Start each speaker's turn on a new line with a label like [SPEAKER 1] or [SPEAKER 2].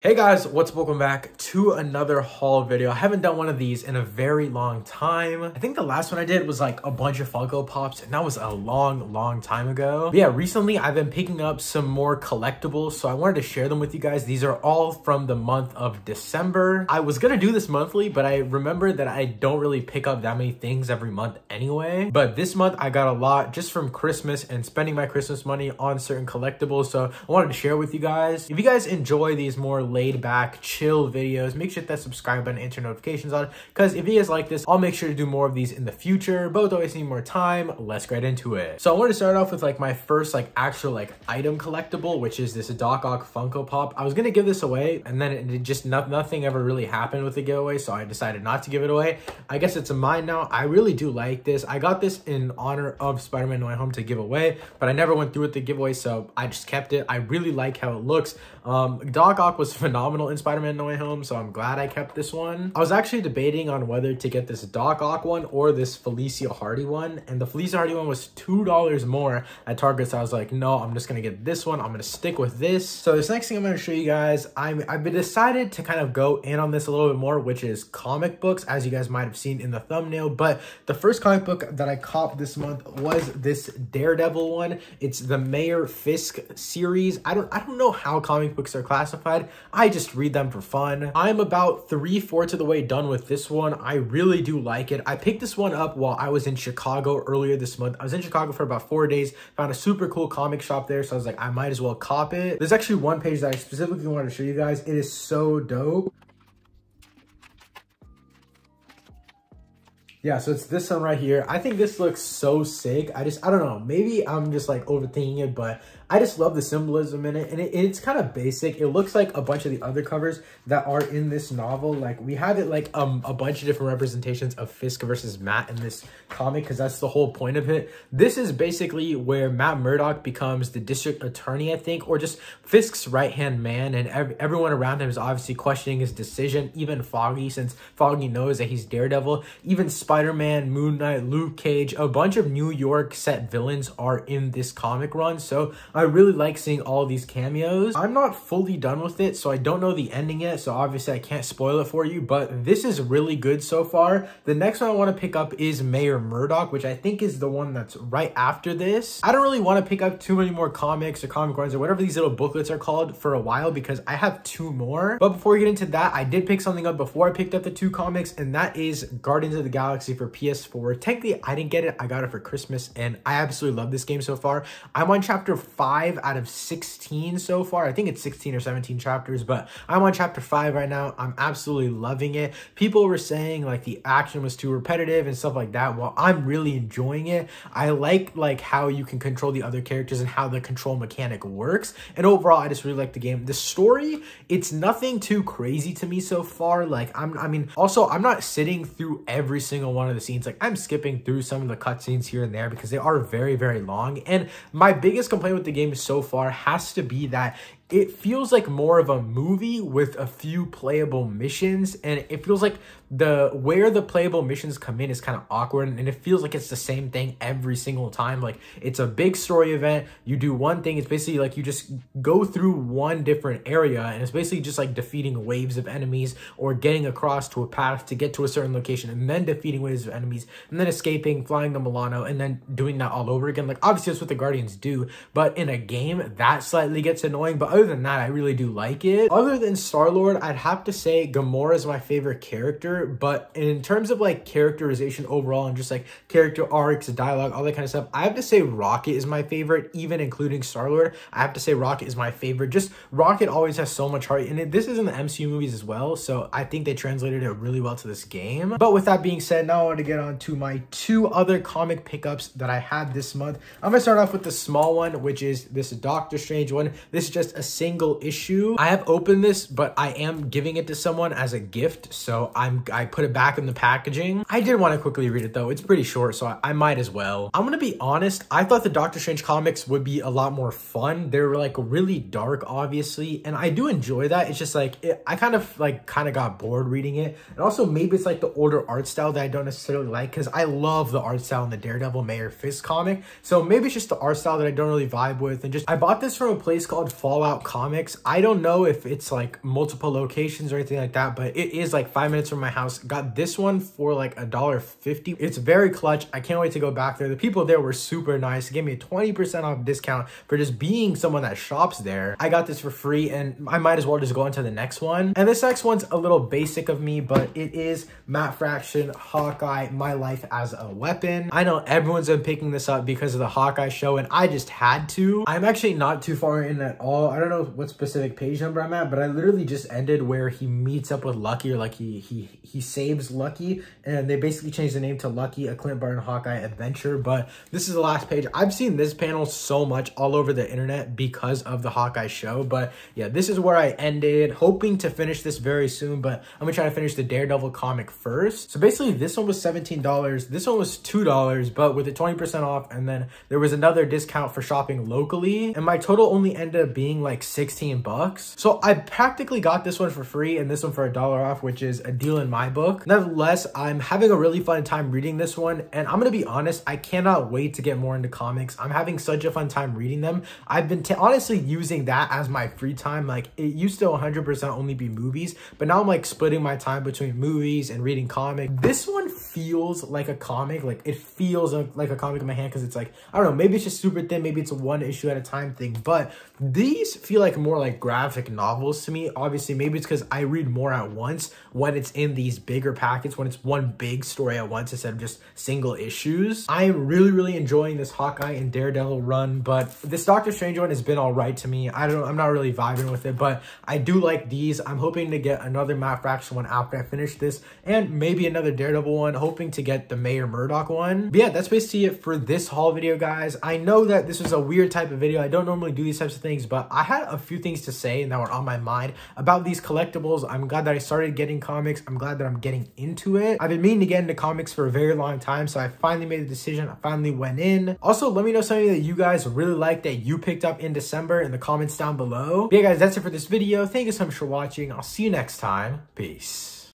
[SPEAKER 1] Hey guys, what's up? Welcome back to another haul video. I haven't done one of these in a very long time. I think the last one I did was like a bunch of Funko Pops, and that was a long time ago. But yeah, recently I've been picking up some more collectibles, so I wanted to share them with you guys. These are all from the month of December. I was gonna do this monthly, but I remembered that I don't really pick up that many things every month anyway. But this month I got a lot just from Christmas and spending my Christmas money on certain collectibles, so I wanted to share with you guys. If you guys enjoy these more laid back chill videos, make sure to hit that subscribe button and turn notifications on, because if you guys like this, I'll make sure to do more of these in the future. But without wasting more time, let's get into it. So I wanted to start off with like my first like actual like item collectible, which is this Ock Funko Pop. I was gonna give this away, and then it just nothing ever really happened with the giveaway, so I decided not to give it away. I guess it's mine now. I really do like this. I got this in honor of Spider-Man No Way Home to give away, but I never went through with the giveaway, so I just kept it. I really like how it looks. Doc Ock was phenomenal in Spider-Man No Way Home, so I'm glad I kept this one. I was actually debating on whether to get this Doc Ock one or this Felicia Hardy one, and the Felicia Hardy one was $2 more at Target, so I was like, no, I'm just gonna get this one. I'm gonna stick with this. So this next thing I'm gonna show you guys, I've been decided to kind of go in on this a little bit more, which is comic books, as you guys might have seen in the thumbnail. But the first comic book that I copped this month was this Daredevil one. It's the Mayor Fisk series. I don't know how comic books are classified. I just read them for fun. I'm about 3/4 of the way done with this one. I really do like it. I picked this one up while I was in Chicago earlier this month. I was in Chicago for about 4 days, found a super cool comic shop there, so I was like, I might as well cop it. There's actually one page that I specifically wanted to show you guys. It is so dope. Yeah, so it's this one right here. I think this looks so sick. I don't know, maybe I'm just like overthinking it, but I just love the symbolism in it, and it's kind of basic. It looks like a bunch of the other covers that are in this novel. Like, we have it like a bunch of different representations of Fisk versus Matt in this comic, because that's the whole point of it. This is basically where Matt Murdock becomes the district attorney, I think, or just Fisk's right-hand man, and everyone around him is obviously questioning his decision, even Foggy, since Foggy knows that he's Daredevil. Even Spider-Man, Moon Knight, Luke Cage, a bunch of New York set villains are in this comic run, so I really like seeing all these cameos. I'm not fully done with it, so I don't know the ending yet, so obviously I can't spoil it for you, but this is really good so far. The next one I want to pick up is Mayor Murdock, which I think is the one that's right after this. I don't really want to pick up too many more comics or comic runs or whatever these little booklets are called for a while, because I have 2 more. But before we get into that, I did pick something up before I picked up the 2 comics, and that is Guardians of the Galaxy for PS4. Technically, I didn't get it. I got it for Christmas, and I absolutely love this game so far. I'm on chapter 5 out of 16 so far. I think it's 16 or 17 chapters, but I'm on chapter 5 right now. I'm absolutely loving it. People were saying like the action was too repetitive and stuff like that. Well, I'm really enjoying it. I like how you can control the other characters and how the control mechanic works. And overall, I just really like the game. The story, it's nothing too crazy to me so far. Like, I mean, also, I'm not sitting through every single one of the scenes. Like, I'm skipping through some of the cutscenes here and there because they are very long. And my biggest complaint with the game so far has to be that it feels like more of a movie with a few playable missions, and it feels like where the playable missions come in is kind of awkward, and it feels like it's the same thing every single time. Like, it's a big story event, you do one thing, it's basically like you just go through one different area, and it's basically just like defeating waves of enemies or getting across to a path to get to a certain location, and then defeating waves of enemies, and then escaping, flying to Milano, and then doing that all over again. Like, obviously that's what the Guardians do, but in a game that slightly gets annoying. But other than that, I really do like it. Other than Star-Lord, I'd have to say Gamora is my favorite character, but in terms of like characterization overall and just like character arcs, dialogue, all that kind of stuff, I have to say Rocket is my favorite, even including Star-Lord. I have to say Rocket is my favorite. Just Rocket always has so much heart, and this is in the MCU movies as well, so I think they translated it really well to this game. But with that being said, now I want to get on to my 2 other comic pickups that I had this month. I'm gonna start off with the small one, which is this Doctor Strange one. This is just a single issue. I have opened this, but I am giving it to someone as a gift, so I put it back in the packaging. I did want to quickly read it though. It's pretty short, so I might as well. I'm gonna be honest, I thought the Doctor Strange comics would be a lot more fun. They're like really dark, obviously, and I do enjoy that. It's just like I kind of got bored reading it, and also maybe it's like the older art style that I don't necessarily like, because I love the art style in the Daredevil Mayor Fisk comic. So maybe it's just the art style that I don't really vibe with, and just I bought this from a place called Fallout About Comics. I don't know if it's like multiple locations or anything like that, but it is like 5 minutes from my house. Got this one for like $1.50. It's very clutch. I can't wait to go back there. The people there were super nice. They gave me a 20% off discount for just being someone that shops there. I got this for free and I might as well just go into the next one. And this next one's a little basic of me, but it is Matt Fraction, Hawkeye, My Life as a Weapon. I know everyone's been picking this up because of the Hawkeye show and I just had to. I'm actually not too far in at all. I don't know what specific page number I'm at, but I literally just ended where he meets up with Lucky, or like he saves Lucky, and they basically changed the name to Lucky, a Clint Barton Hawkeye adventure. But this is the last page. I've seen this panel so much all over the internet because of the Hawkeye show. But yeah, this is where I ended, hoping to finish this very soon, but I'm gonna try to finish the Daredevil comic first. So basically this one was $17, this one was $2, but with the 20% off, and then there was another discount for shopping locally, and my total only ended up being like 16 bucks. So I practically got this one for free and this one for $1 off, which is a deal in my book. Nevertheless, I'm having a really fun time reading this one, and I'm gonna be honest, I cannot wait to get more into comics. I'm having such a fun time reading them. I've been honestly using that as my free time. Like, it used to 100% only be movies, but now I'm like splitting my time between movies and reading comics. This one feels like a comic. Like, it feels like a comic in my hand because it's like, I don't know, maybe it's just super thin, maybe it's a one issue at a time thing, but these feel like more like graphic novels to me. Obviously, maybe it's because I read more at once when it's in these bigger packets, when it's one big story at once instead of just single issues. I'm really enjoying this Hawkeye and Daredevil run, but this Doctor Strange one has been all right to me. I'm not really vibing with it, but I do like these. I'm hoping to get another Matt Fraction one after I finish this, and maybe another Daredevil one, hoping to get the Mayor Murdock one. But yeah, that's basically it for this haul video, guys. I know that this was a weird type of video. I don't normally do these types of things, but I had a few things to say and that were on my mind about these collectibles. I'm glad that I started getting comics. I'm glad that I'm getting into it. I've been meaning to get into comics for a very long time, so I finally made the decision. I finally went in. Also, let me know something that you guys really like that you picked up in December in the comments down below. But yeah, guys, that's it for this video. Thank you so much for watching. I'll see you next time. Peace.